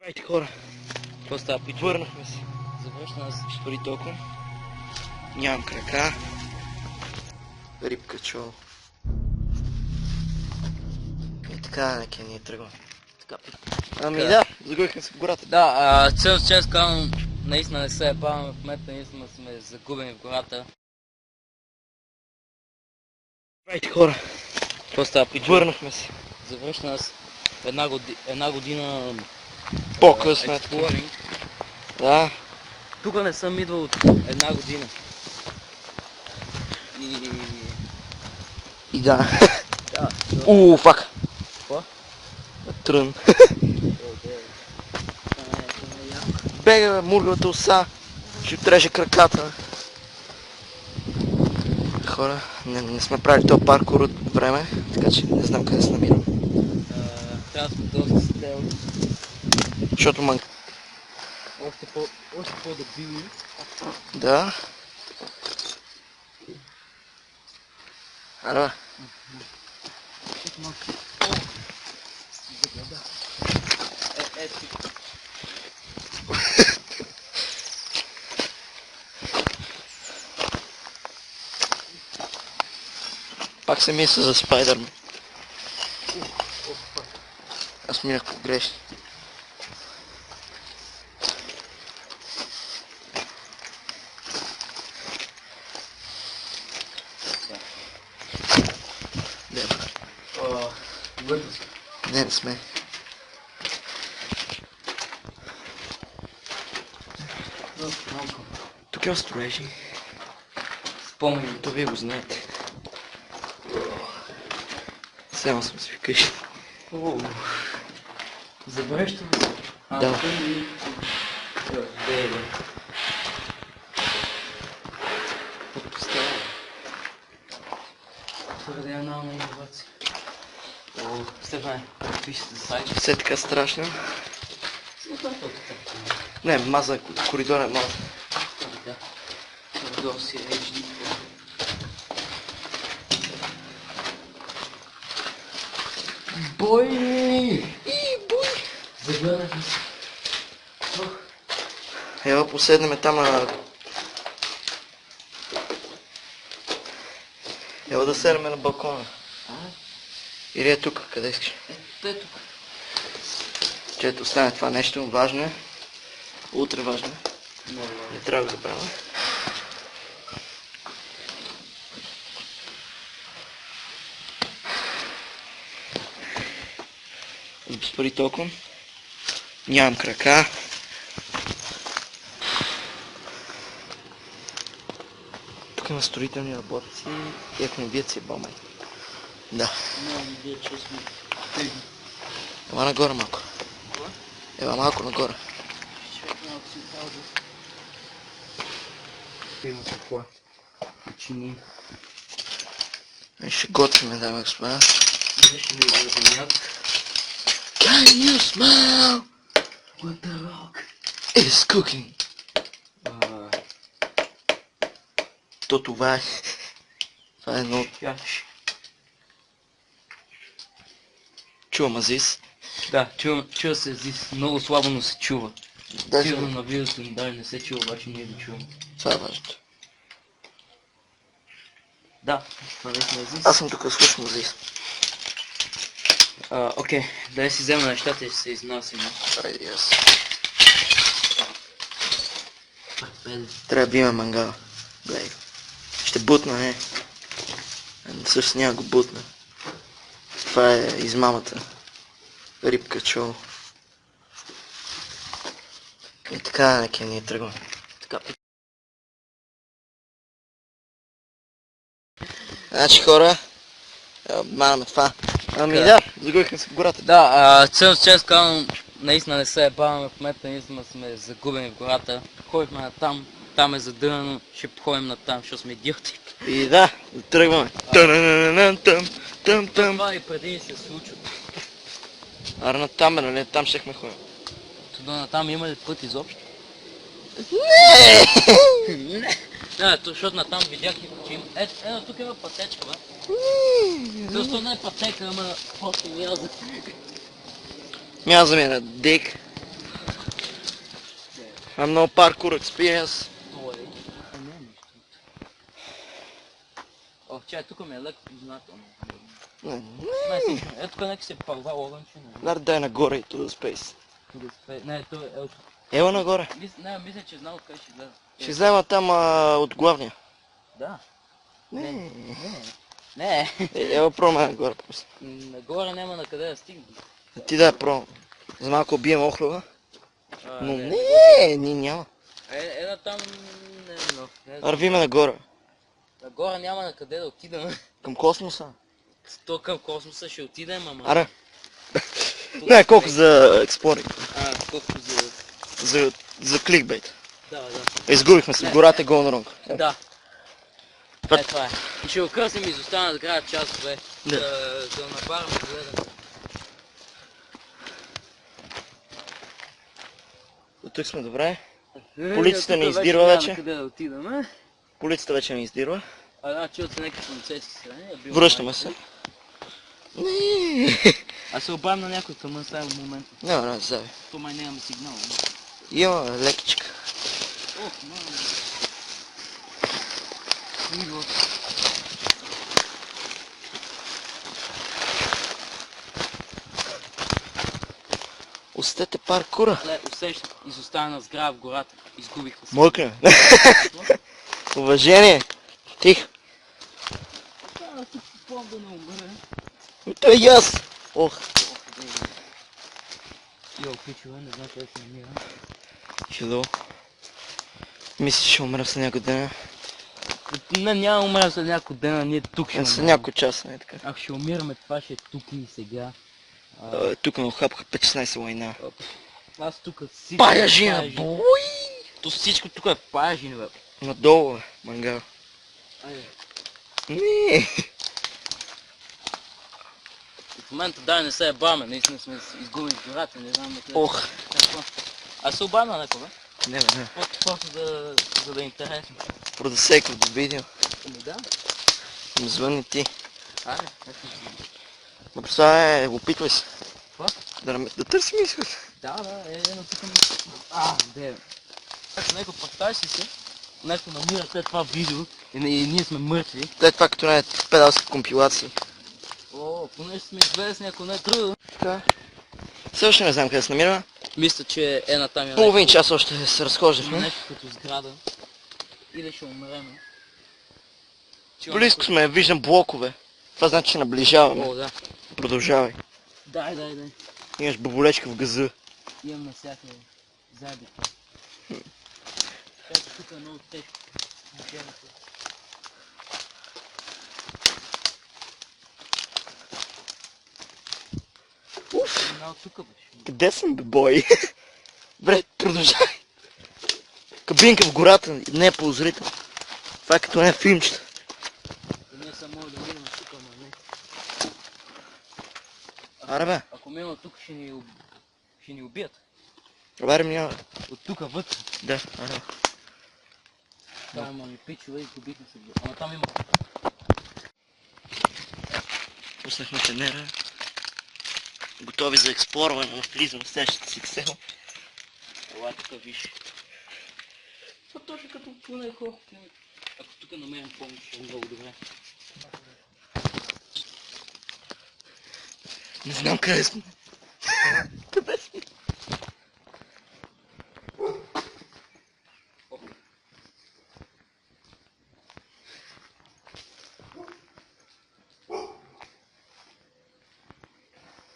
Здравейте, хора! Какво става, пичо? Върнахме се. Завършна с Спори толкова. Нямам крака. Рибка чол. И така, нека ние тръгваме. така, пичо. Ами Така. да, загубихме се в гората. Да, цел чест казвам, наистина не се ебаваме, в момента наистина сме загубени в гората. Здравейте, хора! Какво става, пичо? Върнахме се. Завършна с една година По-късно е така. експлоринг. Да. Тук не съм идвал от една година. И да. Да. Фак. Какво? Трън. Бега, бе, мургавата оса. Ще отреже краката. Хора, не сме правили този паркур от време, така че не знам къде се намирам. Трябва да сме доста стел. Защото манка. Още по-дебили. Да. Аре, пак се мисля за Спайдърмен. Аз минах по грешни. Не сме. Тук е строежи. Спомням. То вие го знаете. Сега съм си вкъщи. Завръщам се. Да. Подпостава. Твърде анална иновация. Стефане, какви ще се сайт? Все така страшно. Не, маза, коридор е маза. Да. Коридор си е HD. Бой! Бой! Загърнахме се. Ева поседнеме там на... Ева да седнеме на балкона. Или е тук, къде искаш? Ето е тук. Чето остане това нещо, важно е. Утре важно е. Не трябва да го забравя. Спори толкова. Нямам крака. Тук има строителни работници и ако не бият си е бомай. Да. Нямам идея, че сме. Ела нагоре малко. Ела малко нагоре. Човек малко си пауза. Има какво? Учини. Ще готвиме, дами и господа. Нещо ми е земяк. Can you smell What the rock? is cooking? То това е. Това е едно от... Чувам Азис. Да, чува се Азис. Много слабо, но се чува. Даже Сигурно на видеото ни даже не се чува, обаче ние го чуваме. това е важното. Да, това наистина е Азис. Аз съм тук, слушам Азис. Окей, дай си взема нещата и ще се изнасяме. Айде аз. Трябва да има мангала. Гледай. Ще бутна, не. Също няма го бутна. Това е измамата. Рибка чол. И така, нека ние тръгваме. Така. Значи хора, манаме това. Ами да, загубихме се в гората. Да, цел чест казвам, наистина не се ебаваме, в момента наистина сме загубени в гората. Ходихме на там, там е задънено, ще походим на там, защото сме идиоти. И да, тръгваме. Тъм. Това и преди ни се случва. Ара на там, нали? Там щехме ходим. Туда на там има ли път изобщо? Не! Не, защото на там видях, че има... Ето, тук има пътечка, бе. Защото не е пътека, ама просто мяза. Мяза ми е на дик. I'm no parkour experience. Ой, не е нищо. О, чай, тук ми е леко познателно. Не, Не, всичко. Ето тук нека се първа огънче. дай нагоре и to the space. Не, то е... Ела нагоре. Не, мисля, че знам откъде ще гледа. Ще взема там от главния. Да. Не. Не. Ела пробваме нагоре просто. Нагоре няма на къде да стигне. Ти дай пробвам. За малко бием охлюва. Но не, няма. Една там... Не. Вървиме нагоре. Нагоре няма на къде да отидем. Към космоса. То към космоса ще отидем, ама... Аре. Не, колко за експлоринг. Колко за... За кликбейт. Да. Изгубихме се в гората гол на ронг. Да. Това е. И ще го кръснем и изостана да грая час-две. Да набараме да гледаме. До тук сме добре. Полицията ни издирва вече. Къде да отидем, Полицията вече ни издирва. Значи от някакви полицейски страни. Връщаме се. Не. Аз се обавим на някой към сега в момента. Не, зави. То май нямаме сигнал. Има лекичка. Ох, мама. Иво. Остете паркура. Усещам, изоставена сграда в гората. Изгубихме се. Мокре. Уважение. Тихо. Да си помня да не умре. То и аз. Ох. Йо, пичове, не знам къде се намира. Хило. Мислиш, ще умра след някой ден? Не, няма умрем след някой дена, ние тук ще След умрем. някой час, не така. Ако ще умираме, това ще е тук и сега. Тук ме охапаха 15 лайна. Аз тук всичко... Паяжина, бой! То всичко тук е паяжина, бе. Надолу, бе, мангал. Айде. Не. В момента дай не се ебаме, наистина сме изгубили гората, не знам на къде. Ох. Аз се обадя на някой, бе. Не, не. Просто за да е интересно. For the sake of the video. Ами да. Ми звънни ти. Айде, Ма представя, опитвай се. какво? Да търсим изход. Да, но тук ми... Де. Ето някой представи си се, нещо намира след това видео и ние сме мъртви. След това като не е педалски компилации. Понеже сме известни, ако не е трудно. Така. Все още не знам къде се намираме. Мисля, че е на там Половин час още се разхождахме. нещо като сграда. Или ще умрем. Близко сме, виждам блокове. Това значи, че наближаваме. Да. Продължавай. Дай. Имаш баболечка в газа. Имам навсякъде. Заби. Ето тук е много тежко. Уф, Много тук беше. къде съм, бе, бой? Бре, продължавай. Кабинка в гората, не е ползрител. Това е като не филмчета. Ние само да минем тук, ама не. Аре, бе. Ако минем тук, ще ни убият. Аре, няма. От тук вътре. Да, аре. Там има ми пичове и губихме се. Ама там има. Пуснахме тенера. Готови за експлорване, но влизам в следващата си ксел. Ела тук виж. Това точно като поне хора. Ако тук намерим помощ, ще е много добре. Не знам къде сме. Къде сме?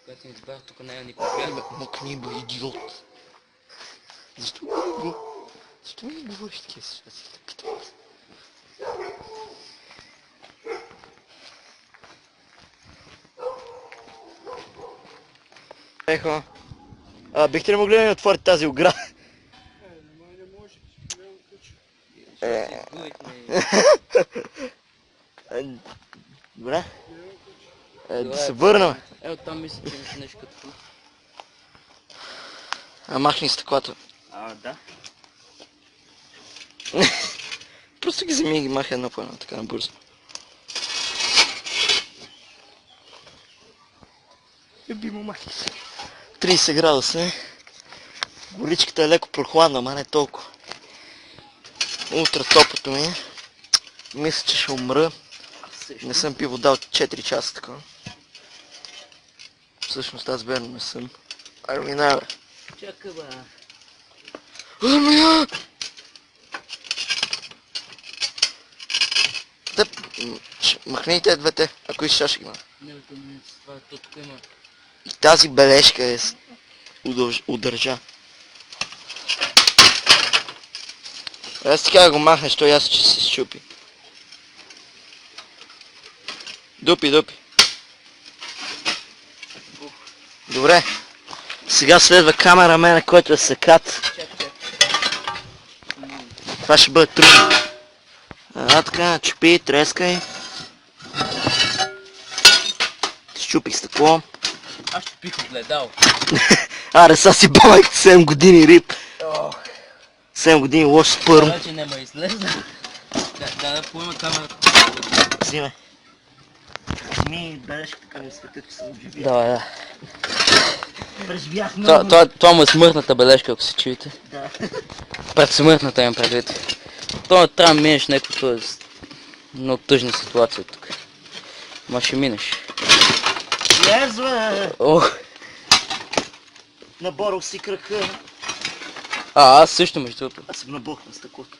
Когато ни избрах, тук не е никой гледа. Мъкни, бе, идиот. Защо ми говориш такива ситуации? Ехо, бихте ли могли да ми отворите тази ограда? Не може. Добре. Да се върнем. Ето там мисля, че имаше нещо като това. Махни стъклата. Да. Просто ги вземи и ги махай едно по едно, така набързо. Би му махи. 30 градуса е. Горичката е леко прохладна, ама не толкова. Утре топлото ми. Мисля, че ще умра. Не съм пил вода от 4 часа така. Всъщност аз верно не съм. Айде минава. Чакай бе. Армия! Махни те двете, ако искаш ще ги махна. Не бе, това е тук има. И тази бележка е удържа. Аз така да го махнеш, той ясно, че се щупи. Дупи. Добре. Сега следва камерамена, който е секат. Това ще бъде трудно. Така, чупи, трескай. Щупих стъкло. Аз ще пих огледал. Аре, са си бамайк 7 години риб. 7 години лош спърм. Вече няма излезна. Да поема камерата. Взимай. Ми бележка така ми светят, че съм живия. Да. Преживях много. Това му е смъртната бележка, ако се чуете. Да. Предсмъртната им предвид. Това трябва да минеш някакво много тъжна ситуация тук. Ма ще минеш. Лезве! Ох. Наборил си крака. Аз също между другото. Аз съм набухнал стъклото.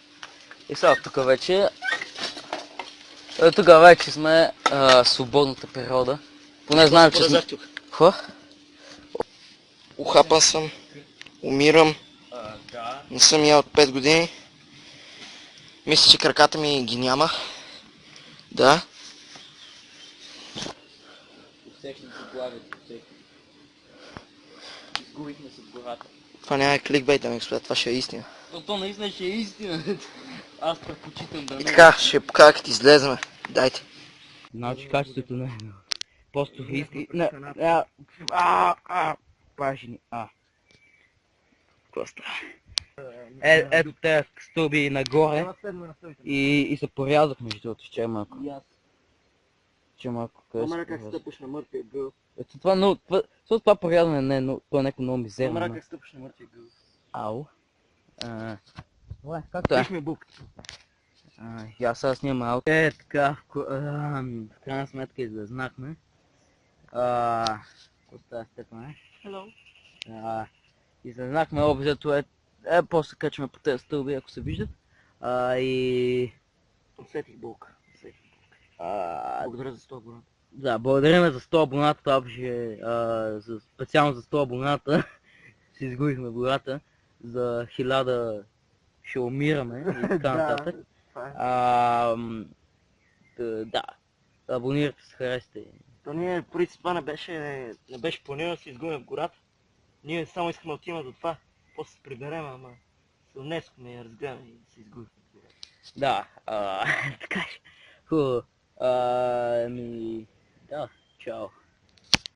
И сега тук вече... Тук вече сме свободната природа. Поне знаем, че сме... Какво? Ухапан съм. Умирам. Да. Не съм ял от 5 години. Мисля, че краката ми ги няма. Да. Усещам се главите, изгубихме се в гората. Това няма кликбейт, дами господа, това ще е истина. То наистина ще е истина. Аз предпочитам да не. И така, ще покажа като излеземе. Дайте. Значи качеството не е много. Просто иски... Пажени. Какво става? Ето те стълби нагоре и се порязах между другото, че малко. Че малко къде как стъпаш на мъртвия гъл. Ето това порязване не е, това е някакво много мизерно. Как стъпаш на мъртвия гъл. Ау. Както е. Пиш ми буквата. И аз сега снимам ауто. Така, в крайна сметка излезнахме. Какво става с теб, Hello. Излезнахме, обзето после качваме по тези стълби, ако се виждат. И... Усетих болка. Благодаря за 100 абоната. Да, благодарим за 100 абоната, това беше специално за 100 абоната. Си изгубихме гората. За 1000 ще умираме и така нататък. Да, абонирайте се, харесайте. То ние, принцип, това не беше планирано да се изгубим в гората. Ние само искаме да отиваме до това. После се приберем, ама се унесохме и разгледаме и се изгубихме в гората. Да, така ще. Хубаво. Да, чао.